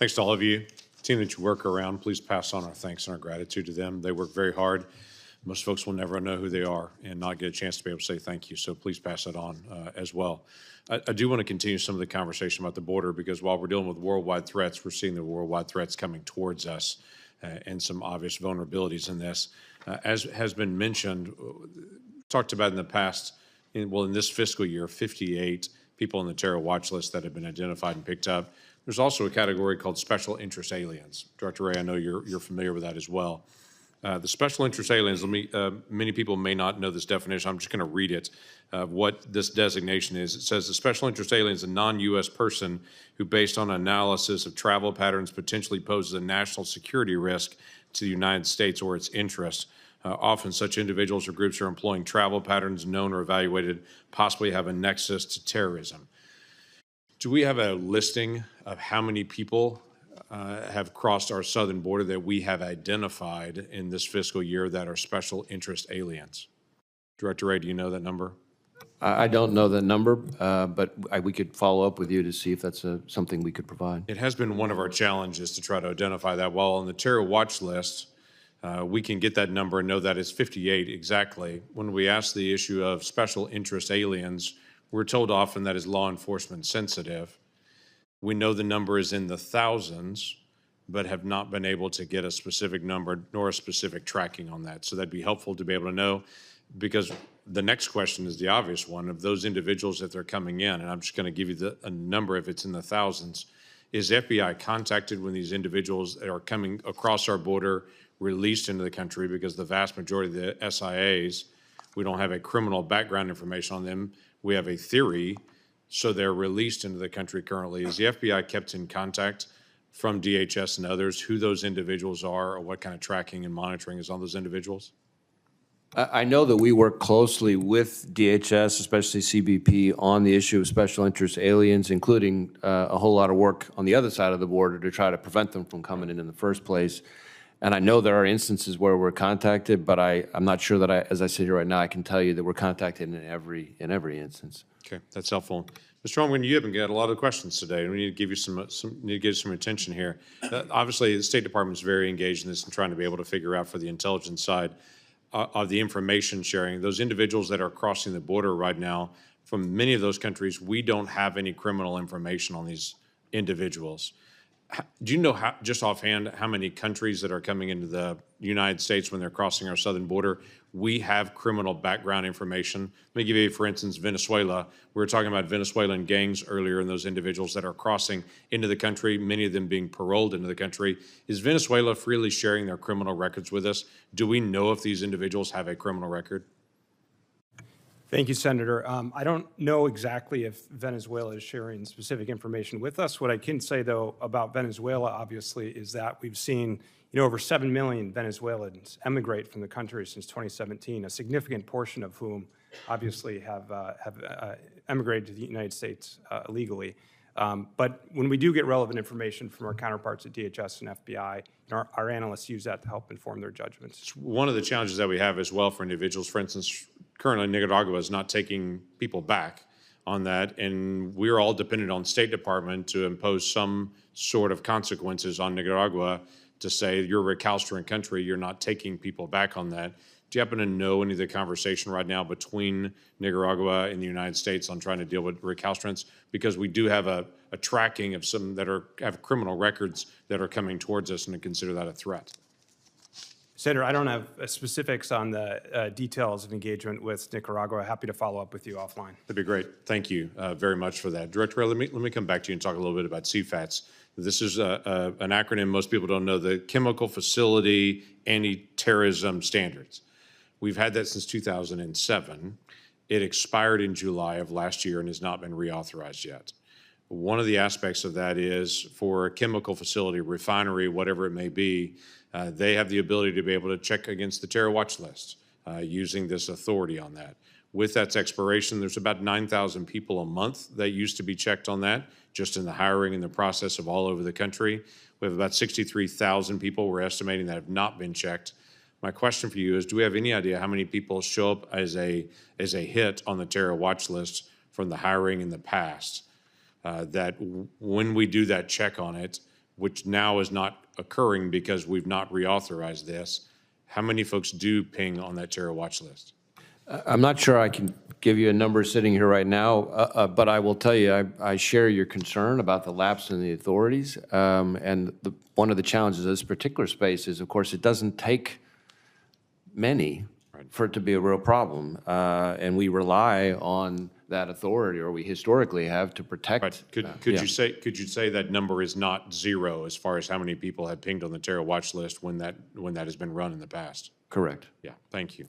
Thanks to all of you. Team that you work around, please pass on our thanks and our gratitude to them. They work very hard. Most folks will never know who they are and not get a chance to be able to say thank you. So please pass that on as well. I do want to continue some of the conversation about the border because while we're dealing with worldwide threats, we're seeing the worldwide threats coming towards us and some obvious vulnerabilities in this. As has been mentioned, talked about in the past, in this fiscal year, 58 people on the terror watch list that have been identified and picked up. There's also a category called special interest aliens. Director Wray, I know you're familiar with that as well. The special interest aliens, many people may not know this definition. I'm just going to read it, what this designation is. It says the special interest alien is a non-U.S. person who, based on analysis of travel patterns, potentially poses a national security risk to the United States or its interests. Often such individuals or groups are employing travel patterns known or evaluated possibly have a nexus to terrorism. Do we have a listing of how many people have crossed our southern border that we have identified in this fiscal year that are special interest aliens? Director Wray, do you know that number? I don't know that number, but we could follow up with you to see if that's something we could provide. It has been one of our challenges to try to identify that. While on the terror watch list, we can get that number and know that it's 58 exactly. When we ask the issue of special interest aliens, we're told often that is law enforcement sensitive. We know the number is in the thousands, but have not been able to get a specific number nor a specific tracking on that. So that'd be helpful to be able to know, because the next question is the obvious one of those individuals that they're coming in, and I'm just going to give you a number if it's in the thousands. Is FBI contacted when these individuals that are coming across our border released into the country? Because the vast majority of the SIAs, we don't have a criminal background information on them. We have a theory, so they're released into the country currently. Is the FBI kept in contact from DHS and others who those individuals are or what kind of tracking and monitoring is on those individuals? I know that we work closely with DHS, especially CBP, on the issue of special interest aliens, including a whole lot of work on the other side of the border to try to prevent them from coming in the first place. And I know there are instances where we're contacted, but I'm not sure that as I sit here right now, I can tell you that we're contacted in every instance. Okay, that's helpful. Mr. Holmgren, you haven't got a lot of questions today. We need to give you some attention here. Obviously, the State Department is very engaged in this and trying to be able to figure out for the intelligence side of the information sharing. Those individuals that are crossing the border right now, from many of those countries, we don't have any criminal information on these individuals. Do you know just offhand how many countries that are coming into the United States when they're crossing our southern border we have criminal background information? Let me give you, for instance, Venezuela. We were talking about Venezuelan gangs earlier and those individuals that are crossing into the country, many of them being paroled into the country. Is Venezuela freely sharing their criminal records with us? Do we know if these individuals have a criminal record? Thank you, Senator. I don't know exactly if Venezuela is sharing specific information with us. What I can say, though, about Venezuela, obviously, is that we've seen over 7 million Venezuelans emigrate from the country since 2017, a significant portion of whom obviously have emigrated to the United States illegally. But when we do get relevant information from our counterparts at DHS and FBI, our analysts use that to help inform their judgments. It's one of the challenges that we have as well for individuals. For instance, currently Nicaragua is not taking people back on that, and we're all dependent on State Department to impose some sort of consequences on Nicaragua to say you're a recalcitrant country, you're not taking people back on that. Do you happen to know any of the conversation right now between Nicaragua and the United States on trying to deal with recalcitrants? Because we do have a tracking of some that have criminal records that are coming towards us, and to consider that a threat. Senator, I don't have specifics on the details of engagement with Nicaragua. Happy to follow up with you offline. That'd be great. Thank you very much for that. Director, let me come back to you and talk a little bit about CFATS. This is an acronym most people don't know, the Chemical Facility Anti-Terrorism Standards. We've had that since 2007. It expired in July of last year and has not been reauthorized yet. One of the aspects of that is for a chemical facility, refinery, whatever it may be, they have the ability to be able to check against the terror watch list using this authority on that. With that expiration, there's about 9,000 people a month that used to be checked on that, just in the hiring and the process of all over the country. We have about 63,000 people we're estimating that have not been checked. My question for you is, do we have any idea how many people show up as a hit on the terror watch list from the hiring in the past? That when we do that check on it, which now is not occurring because we've not reauthorized this, how many folks do ping on that terror watch list? I'm not sure I can give you a number sitting here right now, but I will tell you, I share your concern about the lapse in the authorities. And one of the challenges of this particular space is, of course, it doesn't take many for it to be a real problem. And we rely on that authority, or we historically have, to protect. Right. Could you say that number is not zero as far as how many people have pinged on the terror watch list when that has been run in the past? Correct. Yeah, thank you.